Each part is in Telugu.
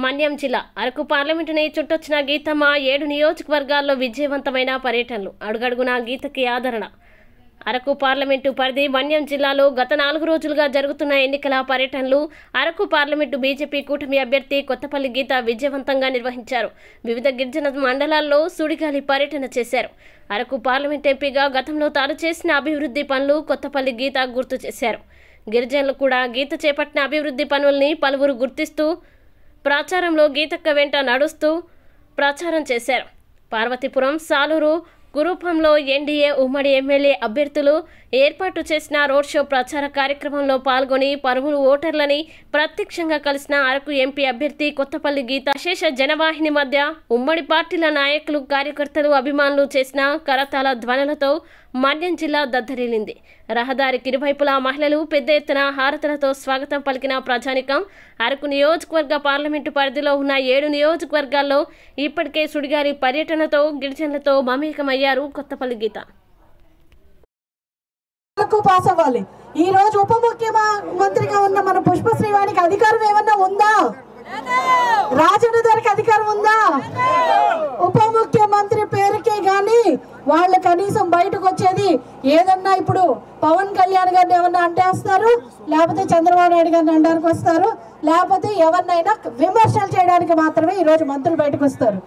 మన్యం జిల్లా అరకు పార్లమెంటుని చుట్టొచ్చిన గీతమ్మ 7 నియోజకవర్గాల్లో విజయవంతమైన పర్యటనలు. అడుగడుగునా గీతకి ఆదరణ. అరకు పార్లమెంటు పరిధి మన్యం జిల్లాలో గత 4 రోజులుగా జరుగుతున్న ఎన్నికల పర్యటనలు. అరకు పార్లమెంటు బీజేపీ కూటమి అభ్యర్థి కొత్తపల్లి గీత విజయవంతంగా నిర్వహించారు. వివిధ గిరిజన మండలాల్లో సుడిగాలి పర్యటన చేశారు. అరకు పార్లమెంట్ ఎంపీగా గతంలో తాను చేసిన అభివృద్ధి పనులు కొత్తపల్లి గీత గుర్తు చేశారు. గిరిజనులు కూడా గీత చేపట్టిన అభివృద్ధి పనుల్ని పలువురు గుర్తిస్తూ ప్రచారంలో గీతక్క వెంట నడుస్తూ ప్రచారం చేశారు. పార్వతీపురం, సాలూరు, కురుపంలో ఎన్డీఏ ఉమ్మడి ఎమ్మెల్యే అభ్యర్థులు ఏర్పాటు చేసిన రోడ్ షో ప్రచార కార్యక్రమంలో పాల్గొని పలువురు ఓటర్లని ప్రత్యక్షంగా కలిసిన అరకు ఎంపీ అభ్యర్థి కొత్తపల్లి గీత విశేష జనవాహిని మధ్య ఉమ్మడి పార్టీల నాయకులు, కార్యకర్తలు, అభిమానులు చేసిన కరతాళ ధ్వనులతో మన్యం జిల్లా దద్దరిల్లింది. రహదారికి ఇరువైపులా మహిళలు పెద్ద ఎత్తున హారతులతో స్వాగతం పలికిన ప్రజానికం. అరకు నియోజకవర్గ పార్లమెంటు పరిధిలో ఉన్న 7 నియోజకవర్గాల్లో ఇప్పటికే సుడిగాలి పర్యటనతో గిరిజనులతో మమేకమయ్యారు కొత్తపల్లి గీత. పాస్ అవ్వాలి. ఈ రోజు ఉప ముఖ్యమంత్రిగా ఉన్న మన పుష్పశ్రీవాణికి అధికారం ఏమన్నా ఉందా? రాజన్న గారికి అధికారం ఉందా? ఉప ముఖ్యమంత్రి పేరుకే గాని వాళ్ళు కనీసం బయటకు వచ్చేది ఏదన్నా ఇప్పుడు పవన్ కళ్యాణ్ గారిని ఏమన్నా అంటేస్తారు, లేకపోతే చంద్రబాబు నాయుడు గారిని అనడానికి వస్తారు, లేకపోతే ఎవరినైనా విమర్శలు చేయడానికి మాత్రమే ఈ రోజు మంత్రులు బయటకు వస్తారు.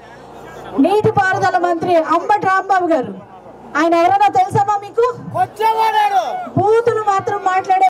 నీటిపారుదల మంత్రి అంబటి రాంబాబు గారు, ఆయన ఎవరైనా తెలుసామా మీకు? బూతులు మాత్రం మాట్లాడే